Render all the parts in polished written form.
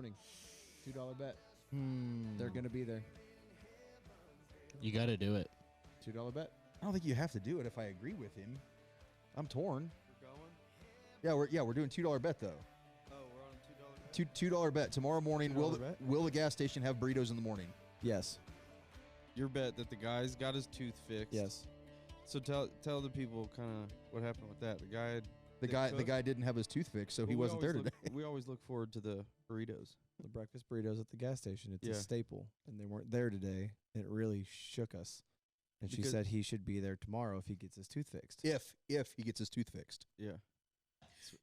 morning. $2 bet. Hmm. They're going to be there. You got to do it. $2 bet. I don't think you have to do it if I agree with him. I'm torn. We're going? We're doing $2 bet though. Oh, we're on $2 bet? $2 bet tomorrow morning. $2 bet? Will the gas station have burritos in the morning? Yes. Your bet that the guy's got his tooth fixed. Yes. So tell the people kind of what happened with that. The guy didn't have his tooth fixed, so he wasn't there today. We always look forward to the burritos. The breakfast burritos at the gas station. It's Yeah. a staple. And they weren't there today. It really shook us. And she Because- said he should be there tomorrow if he gets his tooth fixed. If he gets his tooth fixed. Yeah.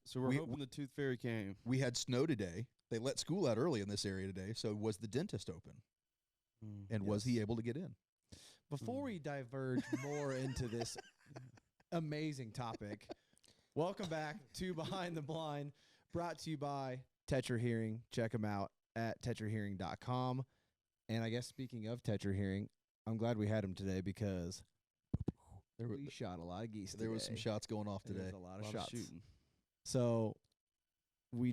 So we're We- hoping the tooth fairy came. We had snow today. They let school out early in this area today, so was the dentist open? And was he able to get in? Before we diverge more into this amazing topic, welcome back to Behind the Blind, brought to you by Tetra Hearing. Check them out at tetrahearing.com. And I guess speaking of Tetra Hearing, I'm glad we had him today because we shot a lot of geese There was some today. shots going off There today. was a lot of shots. shooting. So we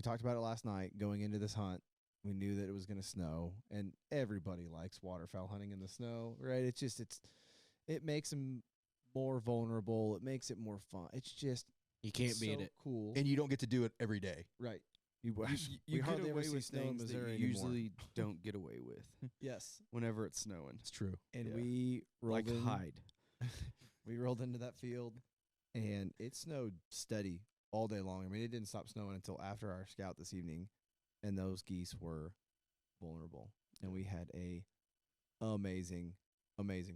talked about it last night going into this hunt. We knew that it was going to snow, and everybody likes waterfowl hunting in the snow, right? It makes them more vulnerable. It makes it more fun. It's just You can't beat so it. cool. And you don't get to do it every day. Right. You we get hardly ever away see with snow in things that Missouri you anymore. usually don't get away with Yes. whenever it's snowing. It's true. And Yeah. we rolled Like in. hide. We rolled into that field, and it snowed steady all day long. I mean, it didn't stop snowing until after our scout this evening, and those geese were vulnerable. And we had a amazing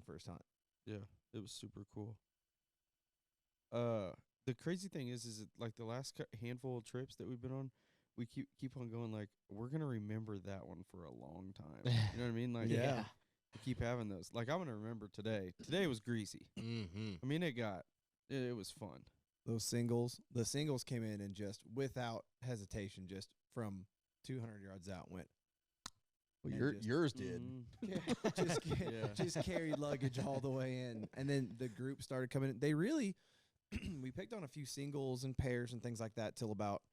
first hunt. Yeah, it was super cool. The crazy thing is it like the last handful of trips that we've been on, we keep on going like we're gonna remember that one for a long time. You know what I mean? Like Yeah. we keep having those. Like I'm gonna remember today. Today was greasy. Mm-hmm. I mean, it was fun. The singles came in and just without hesitation, just from 200 yards out, went. Well, And yours did. just, Yeah. just carried luggage all the way in. And then the group started coming in. They really, we picked on a few singles and pairs and things like that till about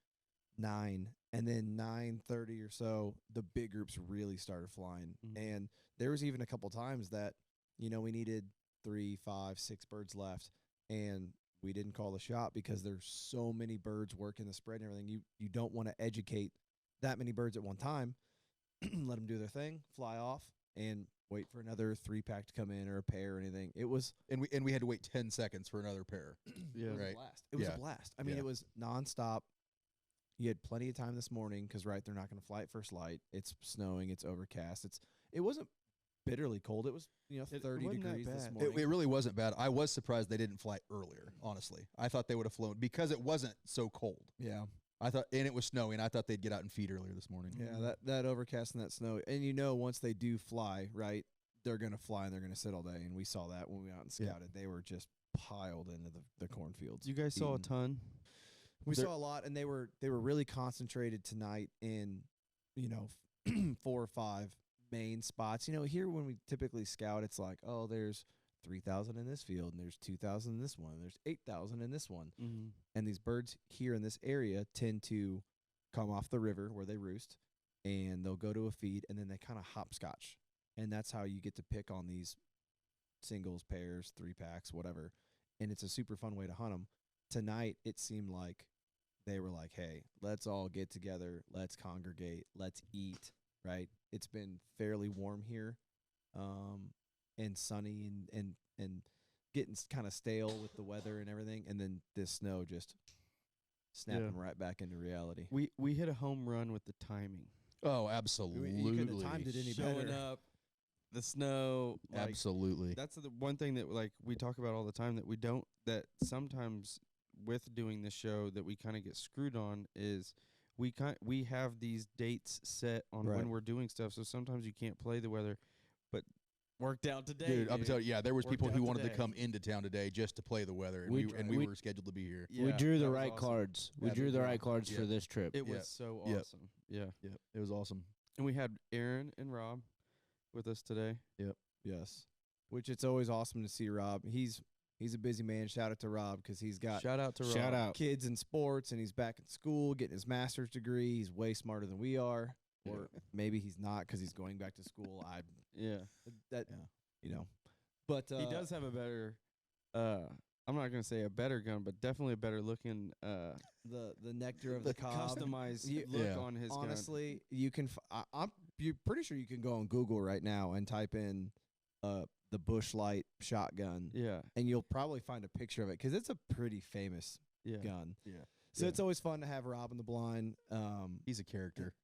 9. And then 9:30 or so, the big groups really started flying. Mhm. And there was even a couple times that, we needed 3, 5, 6 birds left. And we didn't call the shot because there's so many birds working the spread and everything. You don't want to educate that many birds at one time. Let them do their thing, fly off, and wait for another 3-pack to come in or a pair or anything. It was And we had to wait 10 seconds for another pair. Yeah. a Right. blast. It was Yeah. a blast. I mean, Yeah. it was nonstop. You had plenty of time this morning because, right, they're not going to fly at first light. It's snowing. It's overcast. It wasn't bitterly cold. It was, 30 wasn't that degrees this bad. morning. It really wasn't bad. I was surprised they didn't fly earlier, honestly. I thought they would have flown because it wasn't so cold. Yeah. I thought, and it was snowing. I thought they'd get out and feed earlier this morning. Yeah, that overcast and that snow. And once they do fly, right, they're going to fly and they're going to sit all day. And we saw that when we went out and Yeah. scouted. They were just piled into the cornfields. You guys saw a eating. ton. We There- saw a lot, and they were really concentrated tonight in, 4 or 5 main spots. Here when we typically scout, it's like, oh, there's 3,000 in this field, and there's 2,000 in this one, and there's 8,000 in this one. Mm-hmm. And these birds here in this area tend to come off the river where they roost, and they'll go to a feed, and then they kind of hopscotch. And that's how you get to pick on these singles, pairs, 3-packs, whatever. And it's a super fun way to hunt them. Tonight, it seemed like they were like, hey, let's all get together. Let's congregate. Let's eat, right? It's been fairly warm here and sunny and getting kind of stale with the weather and everything. And then this snow just snapping right back into reality. We hit a home run with the timing. Oh, absolutely. You couldn't have timed it any Showing better. up, the snow. Like, Absolutely. That's the one thing that like we talk about all the time that we don't. That sometimes with doing this show that we kind of get screwed on is we have these dates set on Right. when we're doing stuff. So sometimes you can't play the weather, but worked out today. Dude, I'm telling you, yeah, there was Worked people who out wanted today. to come into town today just to play the weather, and We we were scheduled to be here. we Yeah, drew the that was right awesome. cards. We Yeah, drew we the did. right cards Yeah. for this trip. It Yeah. was so Yep. awesome. Yeah, Yep, it was awesome. and we had Aaron and Rob with us today. Yes. Which it's always awesome to see Rob. He's He's a busy man. Shout out to Rob because he's got Shout out to Rob. Shout out. kids in sports and he's back in school getting his master's degree. He's way smarter than we are, or maybe he's not because he's going back to school. Yeah. You know, but He does have a better, I'm not going to say a better gun, but definitely a better looking, the nectar of the cob. customized You- look Yeah. on his gun. Honestly, you can. You're pretty sure you can go on Google right now and type in the Bush Light shotgun, Yeah. and you'll probably find a picture of it because it's a pretty famous Yeah. gun. Yeah. So Yeah. it's always fun to have Rob in the blind. He's a character.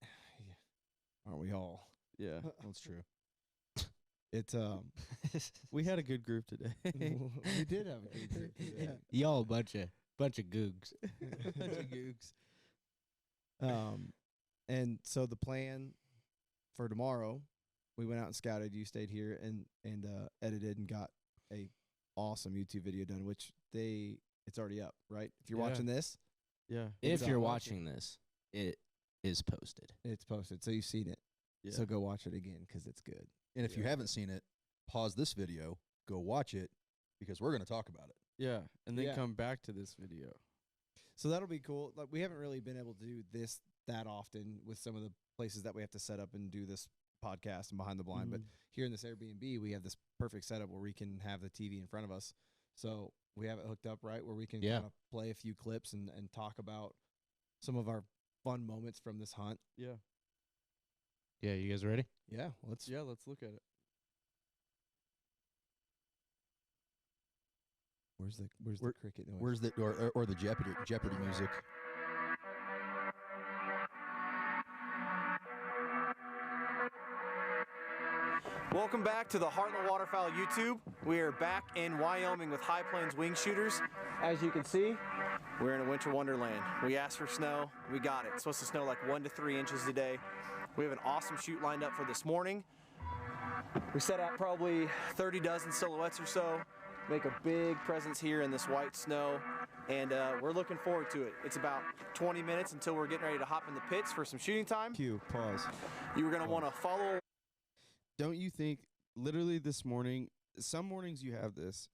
Aren't we all? Yeah. That's true. It's We had a good group today. we did have a good group today. Y'all a bunch of googs. Bunch of gooks. And so the plan for tomorrow, we went out and scouted. You stayed here and edited and got a awesome YouTube video done, which it's already up, right? If you're Yeah. watching this, Yeah. If up. you're watching this, it is posted. it's posted, so you've seen it. Yeah. So go watch it again because it's good. And if you haven't seen it, pause this video, go watch it, because we're going to talk about it. Yeah. And then Yeah. come back to this video. So that'll be cool. Like we haven't really been able to do this that often with some of the places that we have to set up and do this podcast and Behind the Blind. But here in this Airbnb, we have this perfect setup where we can have the TV in front of us. So we have it hooked up right where we can Yeah. kind of play a few clips and talk about some of our fun moments from this hunt. Yeah. Yeah, you guys ready? Yeah, let's. Yeah. Let's look at it. Where's the cricket noise? Where's the or the Jeopardy music? Welcome back to the Heartland Waterfowl YouTube. We are back in Wyoming with High Plains Wingshooters. As you can see, we're in a winter wonderland. We asked for snow, we got it. It's supposed to snow like 1 to 3 inches today. We have an awesome shoot lined up for this morning. We set out probably 30 dozen silhouettes or so, make a big presence here in this white snow, and we're looking forward to it. It's about 20 minutes until we're getting ready to hop in the pits for some shooting time. Q. Pause. You are going to want to follow. Don't you think, literally this morning, some mornings you have this.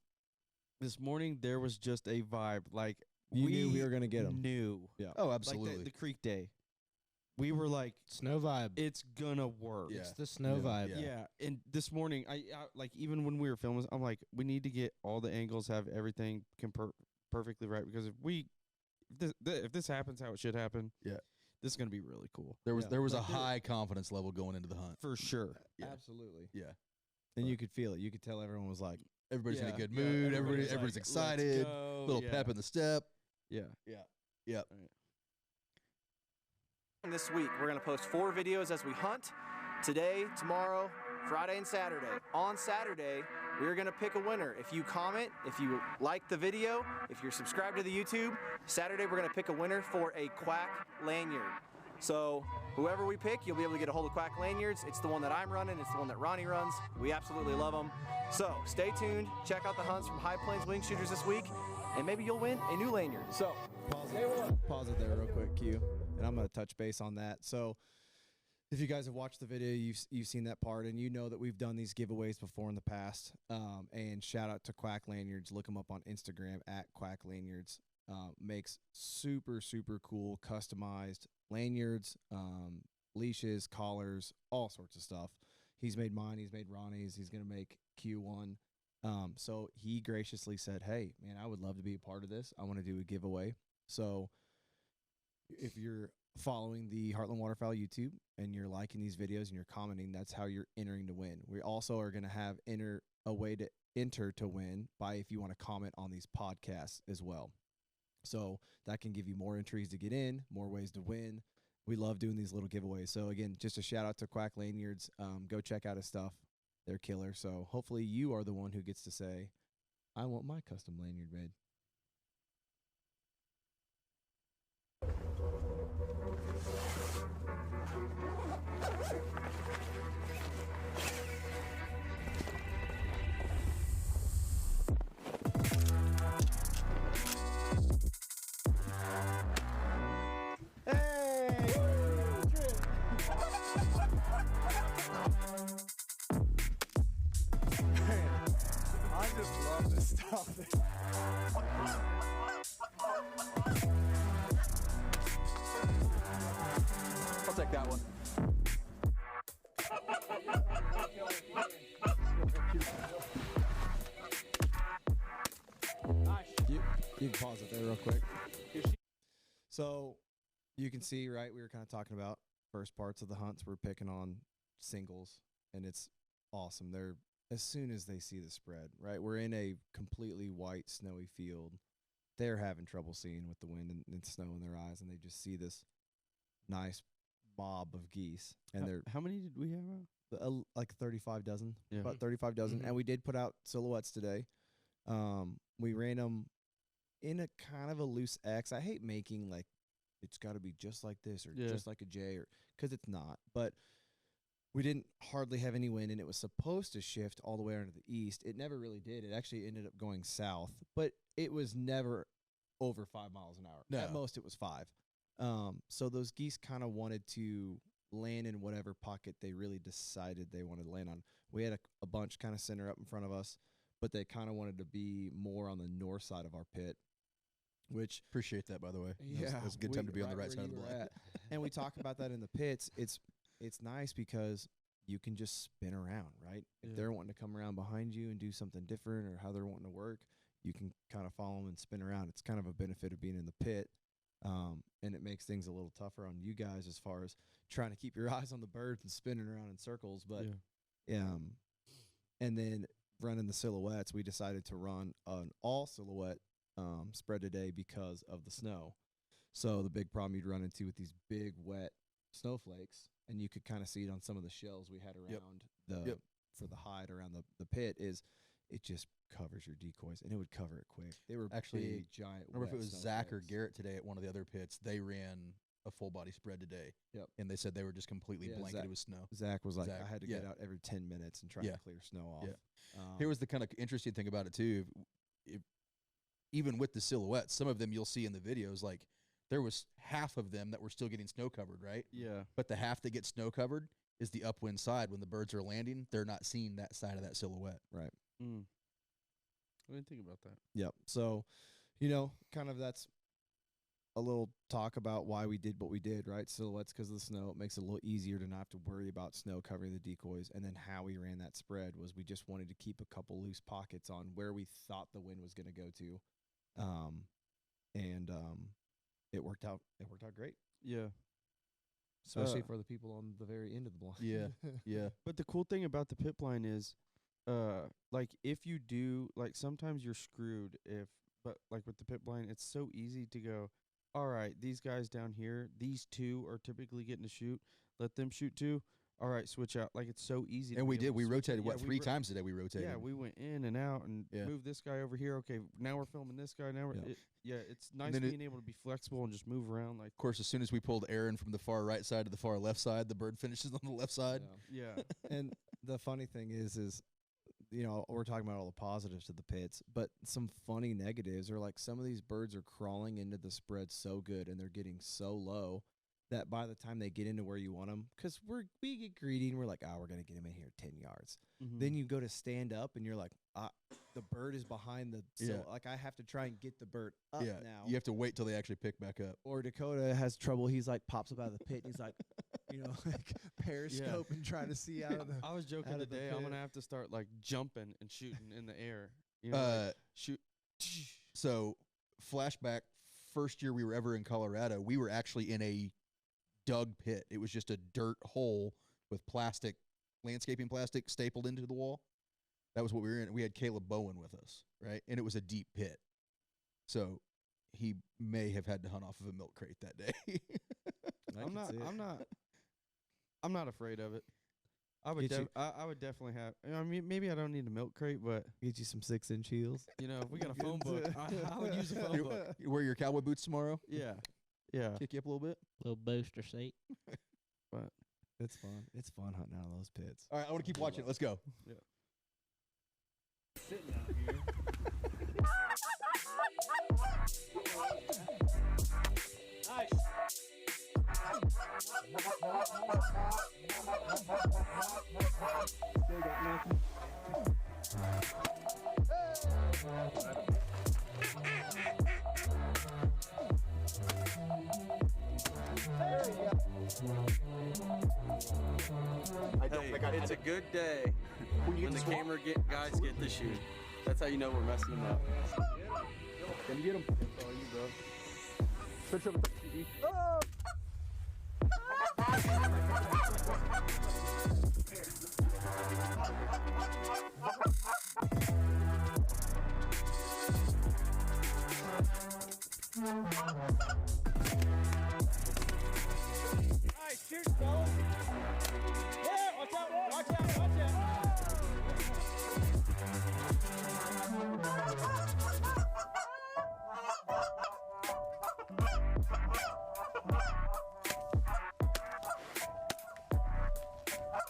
This morning there was just a vibe. Like, You knew we were gonna get 'em. Knew. Yeah. Oh, Like absolutely. the Creek Day. We were like, Snow vibe. it's gonna work. Yeah. It's the snow Yeah. vibe. Yeah. Yeah, and this morning, I like, even when we were filming, I'm like, we need to get all the angles, have everything perfectly right, because if this happens how it should happen, Yeah. this is gonna be really cool There was Yeah. there was a Like, there- high confidence level going into the hunt. for sure. Yeah. Absolutely. Yeah. And you could feel it. You could tell everyone was like, Everybody's in a Yeah, good yeah, mood. everybody's Everybody's like, excited. "Let's go," Little yeah. pep in the step. Yeah. Yep. This week, we're going to post 4 videos as we hunt. Today, tomorrow, Friday, and Saturday. On Saturday, we're going to pick a winner. If you comment, if you like the video, if you're subscribed to the YouTube, Saturday we're going to pick a winner for a Quack lanyard. So whoever we pick, you'll be able to get a hold of Quack lanyards. It's the one that I'm running. It's the one that Ronnie runs. We absolutely love them. So stay tuned. Check out the hunts from High Plains Wingshooters this week, and maybe you'll win a new lanyard. So pause it there real quick, Q, and I'm going to touch base on that. So if you guys have watched the video, you've seen that part, and you know that we've done these giveaways before in the past. And shout out to Quack Lanyards. Look them up on Instagram at Quack Lanyards. Makes super, super cool customized lanyards, leashes, collars, all sorts of stuff. He's made mine. He's made Ronnie's. He's going to make Q1. So he graciously said, hey, man, I would love to be a part of this. I want to do a giveaway. So if you're following the Heartland Waterfowl YouTube and you're liking these videos and you're commenting, that's how you're entering to win. We also are going to have a way to enter to win by if you want to comment on these podcasts as well. So that can give you more entries to get in, more ways to win. We love doing these little giveaways. So again, just a shout out to Quack Lanyards. Go check out his stuff. They're killer. So hopefully you are the one who gets to say, I want my custom lanyard made. I just love this stuff. that one. You can pause it there real quick. So you can see, right, we were kind of talking about first parts of the hunts. We're picking on singles, and it's awesome. They're, as soon as they see the spread, right, we're in a completely white, snowy field. They're having trouble seeing with the wind and snow in their eyes, and they just see this nice mob of geese. And they're How many did we have out? like 35 dozen, Yeah. about 35 dozen. And we did put out silhouettes today. We ran them in a kind of a loose X. I hate making like it's got to be just like this or just like a J, or because it's not. But we didn't hardly have any wind, and it was supposed to shift all the way into the east. It never really did. It actually ended up going south, but it was never over 5 miles an hour. No. At most, it was 5. So those geese kind of wanted to land in whatever pocket they really decided they wanted to land on. We had a bunch kind of center up in front of us, but they kind of wanted to be more on the north side of our pit, which Appreciate that, by the way. yeah, That was a good time to be on the right side of the blind. And we talk about that in the pits. It's nice because you can just spin around, right? If they're wanting to come around behind you and do something different, or how they're wanting to work, you can kind of follow them and spin around. It's kind of a benefit of being in the pit, and it makes things a little tougher on you guys as far as trying to keep your eyes on the birds and spinning around in circles. But and then running the silhouettes, we decided to run an all silhouette spread today because of the snow. So the big problem you'd run into with these big wet snowflakes, and you could kind of see it on some of the shells we had around for the hide around the pit, is it just covers your decoys, and it would cover it quick. They were Actually, big, giant. I remember if it was Zach or snowflakes. Garrett today at one of the other pits, they ran a full body spread today. Yep. And they said they were just completely Yeah, blanketed Zach- with snow. Zach was like, Zach, I had to get out every 10 minutes and try to clear snow off. Yeah. Here was the kind of interesting thing about it too. If even with the silhouettes, some of them you'll see in the videos, like there was half of them that were still getting snow covered, right? Yeah. But the half that get snow covered is the upwind side. When the birds are landing, they're not seeing that side of that silhouette. Right. I didn't think about that. Yep. So, kind of that's a little talk about why we did what we did, right? Silhouettes because of the snow. It makes it a little easier to not have to worry about snow covering the decoys. And then how we ran that spread was we just wanted to keep a couple loose pockets on where we thought the wind was going to go to. It worked out. It worked out great, Yeah. especially for the people on the very end of the blind. Yeah. Yeah. But the cool thing about the pit blind is, like if you do, like sometimes you're screwed but like with the pit blind, it's so easy to go, all right, these guys down here, these two are typically getting to shoot. Let them shoot too. All right, switch out. Like it's so easy. to And be we able did. to We switch rotated, it. what, Yeah, 3 times today we rotated? Yeah, we went in and out and moved this guy over here. Okay, now we're filming this guy. Now we're it's nice then being able to be flexible and just move around. Like Of course, as soon as we pulled Aaron from the far right side to the far left side, the bird finishes on the left side. yeah, And the funny thing is we're talking about all the positives to the pits, but some funny negatives are like some of these birds are crawling into the spread so good and they're getting so low that by the time they get into where you want them, because we get greedy and we're like, we're going to get them in here 10 yards. Then you go to stand up and you're like, the bird is behind like I have to try and get the bird up now. You have to wait till they actually pick back up. Or Dakota has trouble. He's like pops up out of the pit and he's like, like periscope and trying to see out of the. I was joking out of the today. I'm pit. gonna have to start like jumping and shooting in the air. Like, shoot. So, flashback, first year we were ever in Colorado, we were actually in a dug pit. It was just a dirt hole with landscaping plastic stapled into the wall. That was what we were in. We had Caleb Bowen with us, right? And it was a deep pit. So he may have had to hunt off of a milk crate that day. I'm not afraid of it. I would I would definitely have. I mean, maybe I don't need a milk crate, but Get you some 6-inch heels. if we got a phone book, I would use a phone book. You wear your cowboy boots tomorrow? Yeah. Kick you up a little bit? Little booster seat. But It's fun. It's fun hunting out of those pits. All right, I want to keep watching it. Let's go. yeah. Sitting out here. Nice. Still got nothing. There you go. It's a good day when the camera guys get to shoot. That's how you know we're messing them up. Can you get him? That's all you, bro. Switch over to TV. Oh! Nice, shoot, fellas. Yeah, watch out, watch out, watch out.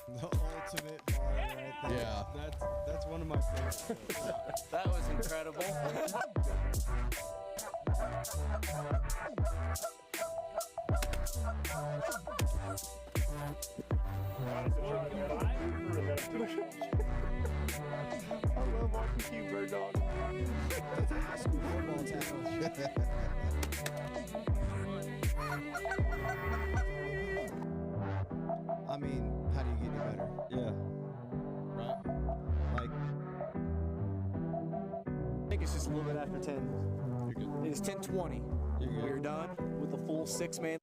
The ultimate bar right there. Yeah. That's one of my favorites. That was incredible. I love watching you, bird dog. That's a high school football tackle. I mean, how do you get any better? Yeah. Right? Like, I think it's just a little bit after 10. It is 10:20. You're good. We're done with the full 6-man.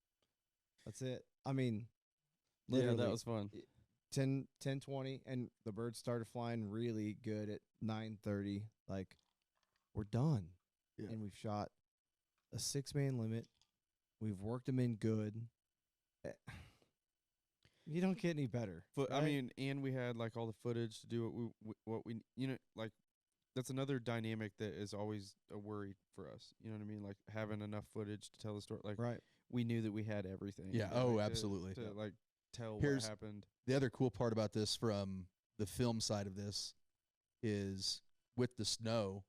that's it. I mean, Yeah, literally that was fun. 10:20, and the birds started flying really good at 9:30. Like, we're done. Yeah. And we've shot a 6-man limit. We've worked them in good. You don't get any better. I right? mean, and we had like all the footage to do what we you know, like that's another dynamic that is always a worry for us. You know what I mean? Like having enough footage to tell the story. Like right. we knew that we had everything. Yeah, like, oh, to- absolutely. To Yeah. like tell Here's- what happened. The other cool part about this from the film side of this is with the snow,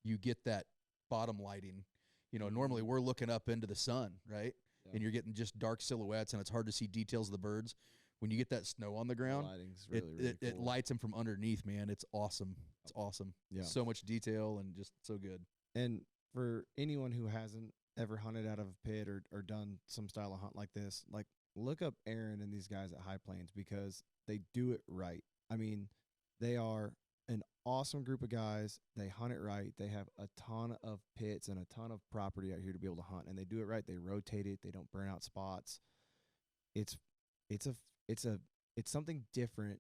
you get that bottom lighting. You know, normally we're looking up into the sun, right? Yeah. And you're getting just dark silhouettes, and it's hard to see details of the birds. When you get that snow on the ground, Lighting's it, really, really it cool. lights them from underneath, man. It's awesome. It's awesome. Yeah. So much detail and just so good. And for anyone who hasn't ever hunted out of a pit or done some style of hunt like this, like, look up Aaron and these guys at High Plains because they do it right. I mean, they are an awesome group of guys. They hunt it right. They have a ton of pits and a ton of property out here to be able to hunt, and they do it right. They rotate it. They don't burn out spots. It's something different.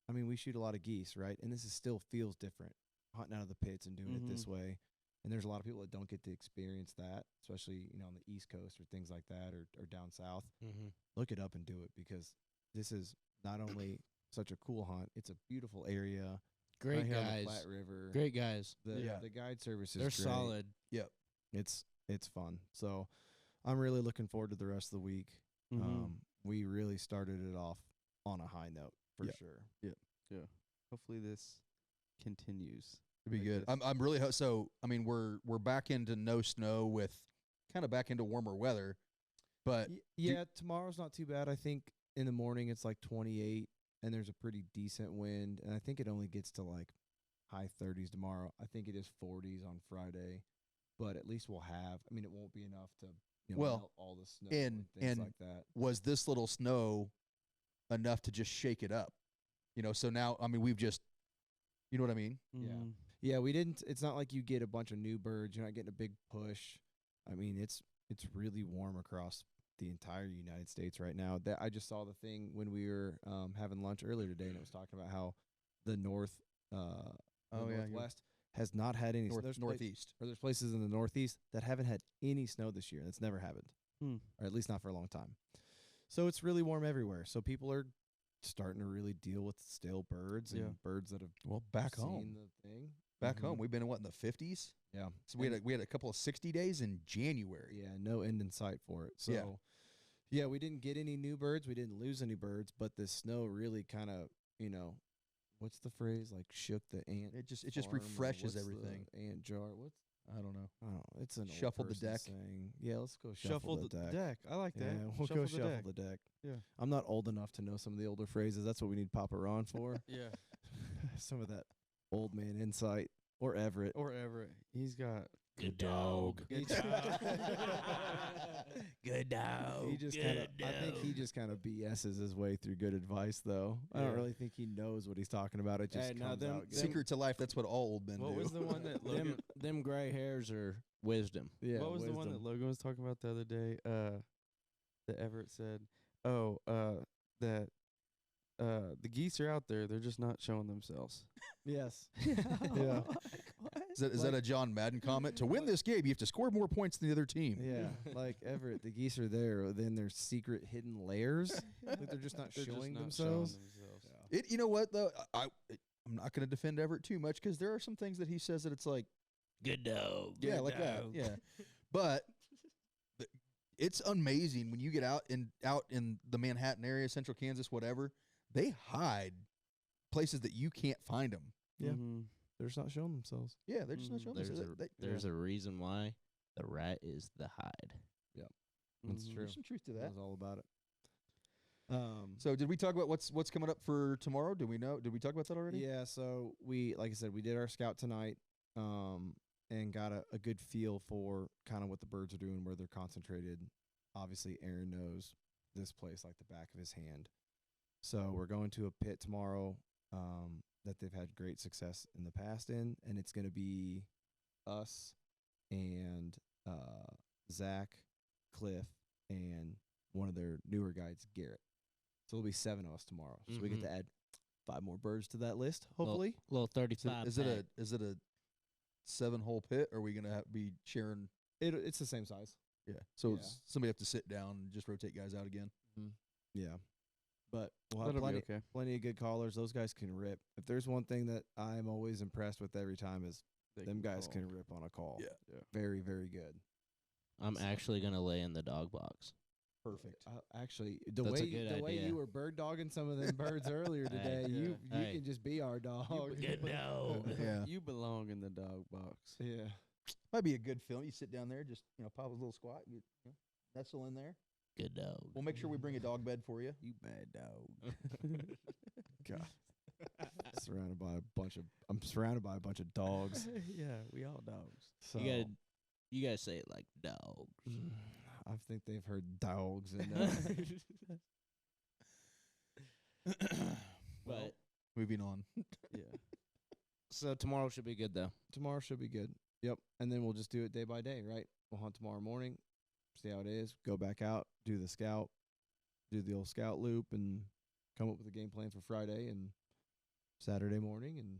I mean, we shoot a lot of geese, right? And this is still feels different, hunting out of the pits and doing it this way. And there's a lot of people that don't get to experience that, especially, you know, on the East Coast or things like that, or down south. Mm-hmm. Look it up and do it, because this is not only such a cool hunt, it's a beautiful area. Great right here on the guys. Flat River. Great guys. The guide service is They're great. solid. It's fun. So I'm really looking forward to the rest of the week. We really started it off on a high note for Yeah. sure. Hopefully this continues. It'd be like good. this. I'm really so. I mean, we're back into no snow with kind of back into warmer weather, but Yeah, tomorrow's not too bad. I think in the morning it's like 28, and there's a pretty decent wind, and I think it only gets to like high 30s tomorrow. I think it is 40s on Friday, but at least we'll have. I mean, it won't be enough to Well, melt all the snow and- and things and like that. was this little snow enough to just shake it up? You know, so now I mean we've just, you know what I mean? Yeah. Mhm. Yeah, we didn't. It's not like you get a bunch of new birds. You're not getting a big push. I mean, it's really warm across the entire United States right now. That I just saw the thing when we were having lunch earlier today, and it was talking about how the northwest has not had any. There's Northeast. there's places in the Northeast that haven't had any snow this year. That's never happened, or at least not for a long time. So it's really warm everywhere. So people are starting to really deal with stale birds and Yeah. birds that have Well, back seen home, the thing. back Mhm. home, we've been in what, in the 50s. Yeah. So we had a couple of 60 days in January. Yeah, no end in sight for it. So, Yeah. yeah, we didn't get any new birds. We didn't lose any birds, but the snow really kind of, what's the phrase? Like shook the ant. It just farm, or refreshes what's the everything. ant jar. What's I don't know. it's an old Shuffled the person deck. saying. Yeah, let's go Shuffle the deck. I like that. Yeah, we'll go shuffle the deck. Yeah. I'm not old enough to know some of the older phrases. That's what we need Papa Ron for. Yeah. Some of that old man insight, or Everett. Or Everett. He's got Good dog. Good dog. He just kind of, I think he just kind of BS's his way through good advice, though. I don't Yeah. really think he knows what he's talking about. It just Hey, no, comes them- out good. Secret to life. That's what all old men What do. was the one that Logan? Them gray hairs are wisdom. Yeah, What was the one that wisdom. Logan was talking about the other day? That Everett said, that the geese are out there. They're just not showing themselves. Yes. Yeah. Is that a John Madden comment? To win this game, you have to score more points than the other team. Yeah, like Everett, the geese are there. Then their secret hidden layers, like they're just not They're showing just not themselves. Showing themselves. Yeah. You know what though? I'm not going to defend Everett too much because there are some things that he says that it's like, Good dog. yeah, like that, yeah. But it's amazing when you get out in the Manhattan area, Central Kansas, whatever. They hide places that you can't find them. Yeah. Mhm. They're just not showing themselves. Yeah, they're just not showing There's themselves. there's a reason why the rat is the hide. That's Mhm. true. There's some truth to that. That's all about it. So did we talk about what's coming up for tomorrow? Did we talk about that already? Yeah, so we, like I said, we did our scout tonight, and got a good feel for kind of what the birds are doing, where they're concentrated. Obviously, Aaron knows this place like the back of his hand. So we're going to a pit tomorrow that they've had great success in the past in, and it's going to be us and Zach, Cliff, and one of their newer guides, Garrett. So there'll be 7 of us tomorrow. So we get Mhm. to add 5 more birds to that list, hopefully. Little So 35. is it a 7-hole pit? Or are we gonna be sharing? It's the same size. Yeah. So Yeah. somebody have to sit down and just rotate guys out again. Yeah. But we'll have That'll be okay. plenty of good callers. Those guys can rip. If there's one thing that I'm always impressed with every time is them guys can rip on a call. Yeah. Very, very good. I'm actually gonna lay in the dog box. Perfect. Actually, the That's way a good the way idea. you were bird dogging some of them birds earlier today, Hey. you Hey. can just be our dog. Good dog. Yeah. You belong in the dog box. Yeah. Might be a good film. You sit down there, just pop a little squat, nestle in there. Good dog. We'll make sure we bring a dog bed for you. You bad dog. God. I'm surrounded by a bunch of dogs. Yeah, we all dogs. So You gotta say it like dogs. I think they've heard dogs and But Moving on. Yeah. so tomorrow should be good though. tomorrow should be good. Yep. And then we'll just do it day by day, right? We'll hunt tomorrow morning, see how it is, go back out, do the scout, do the old scout loop, and come up with a game plan for Friday and Saturday morning, and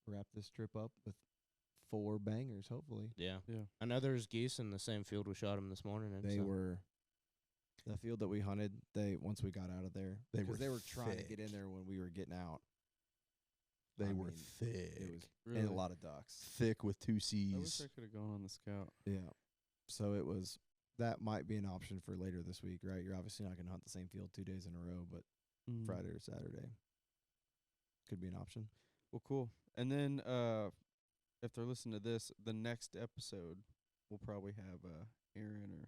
wrap this trip up with 4 bangers, hopefully. Yeah. Yeah. I know there's geese in the same field we shot them this morning. And They so- were the field that we hunted. Once we got out of there, They because were they were trying to get thick. in there when we were getting out. They I were mean, thick. It was Really? and a lot of ducks. thick with 2 I wish C's. I could have gone on the scout. Yeah. So it was that might be an option for later this week, right? You're obviously not going to hunt the same field 2 days in a row, but Friday or Saturday could be an option. Well, cool. And then if they're listening to this, the next episode we'll probably have Aaron or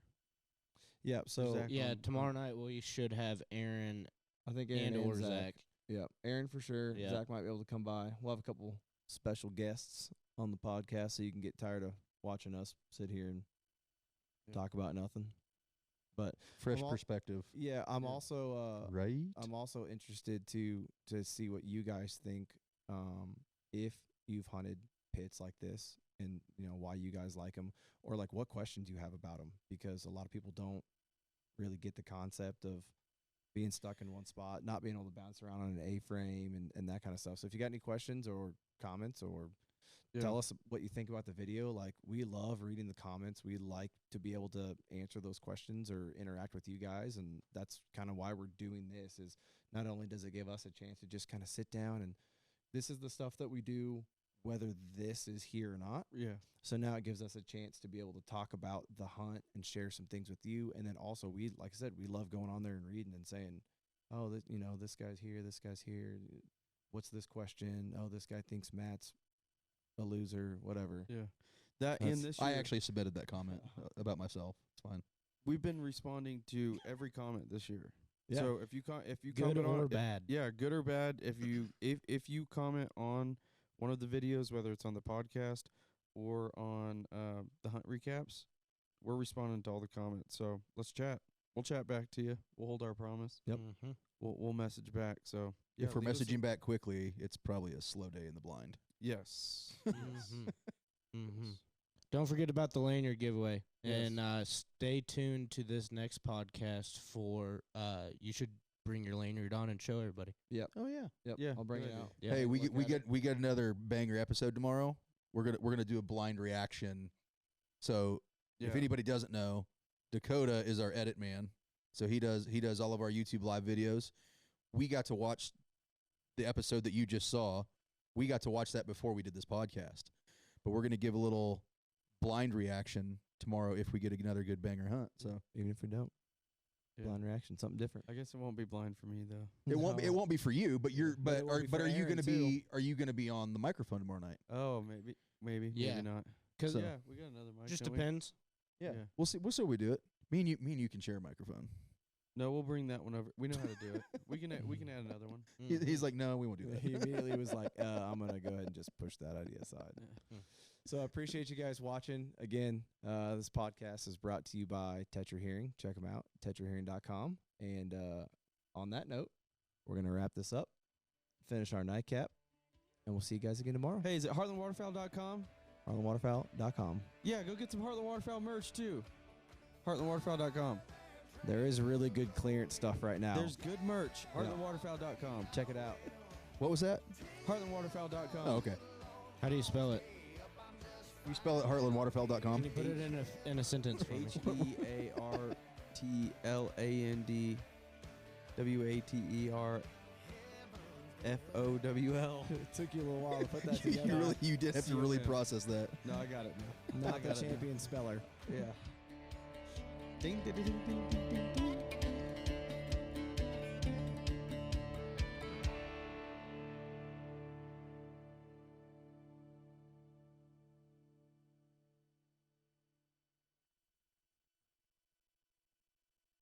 Yeah. So Zach yeah, on- tomorrow night we should have Aaron I think Aaron and or Zach. Zach. Yeah, Aaron for sure. Yeah. Zach might be able to come by. We'll have a couple special guests on the podcast, so you can get tired of watching us sit here and Yeah. talk about nothing. But Fresh I'm al- perspective. yeah, I'm Yeah. also Right? I'm also interested to see what you guys think, if you've hunted pits like this, and why you guys like them, or like what questions you have about them, because a lot of people don't really get the concept of being stuck in one spot, not being able to bounce around on an A-frame and that kind of stuff. So if you got any questions or comments, or tell us what you think about the video, like, we love reading the comments. We like to be able to answer those questions or interact with you guys, and that's kind of why we're doing this. Is not only does it give us a chance to just kind of sit down, and this is the stuff that we do whether this is here or not. Yeah. So now it gives us a chance to be able to talk about the hunt and share some things with you. And then also, we, like I said, we love going on there and reading and saying, oh, this guy's here, this guy's here. What's this question? Oh, this guy thinks Matt's a loser, whatever. Yeah. That That's- in this year, I actually submitted that comment about myself. It's fine. we've been responding to every comment this year. Yeah. So if you Good comment or on bad. yeah, good or bad, if you comment on one of the videos, whether it's on the podcast or on the hunt recaps. We're responding to all the comments, so let's chat. We'll chat back to you. We'll hold our promise. Yep. Mm-hmm. We'll message back. So yeah, If we're leave us a- messaging back quickly, it's probably a slow day in the blind. yes. Mm-hmm. Mm-hmm. Yes. Don't forget about the lanyard giveaway, Yes. and stay tuned to this next podcast for. You should bring your lanyard on and show everybody. Oh yeah. Yep. Yeah, I'll bring good it idea. out. Yeah. Hey, we look at get another banger episode tomorrow. We're gonna do a blind reaction. So if Yeah. anybody doesn't know, Dakota is our edit man. So he does all of our YouTube live videos. We got to watch the episode that you just saw. We got to watch that before we did this podcast. But we're gonna give a little blind reaction tomorrow if we get another good banger hunt. So Even if we don't, Yeah. blind reaction, something different. I guess it won't be blind for me though. it won't be for you, but you're But it won't be but for are you Aaron, gonna be on the microphone tomorrow night? Oh, maybe Yeah. not. 'Cause So- Yeah, we got another mic. just don't we? depends. Yeah. Yeah. We'll see what we do it. Me and you can share a microphone. No, we'll bring that one over. We know how to do it. We can add another one. He's like, no, we won't do that. He immediately was like, I'm going to go ahead and just push that idea aside. Yeah. So I appreciate you guys watching. Again, this podcast is brought to you by Tetra Hearing. Check them out, tetrahearing.com. And on that note, we're going to wrap this up, finish our nightcap, and we'll see you guys again tomorrow. Hey, is it heartlandwaterfowl.com? HarlanWaterfowl.com. Yeah, go get some Heartland Waterfowl merch too. heartlandwaterfowl.com. There is really good clearance stuff right now. There's good merch. heartlandwaterfowl.com. Check it out. What was that? heartlandwaterfowl.com. Oh, okay. How do you spell it? You spell it heartlandwaterfowl.com. Can you put it in a sentence for me? HEARTLANDWATERFOWL. It took you a little while to put that together. you did have to really C-O-M. process that. No, I got it now. Not the champion speller. Yeah. Ding, ding, ding, ding, ding, ding, ding.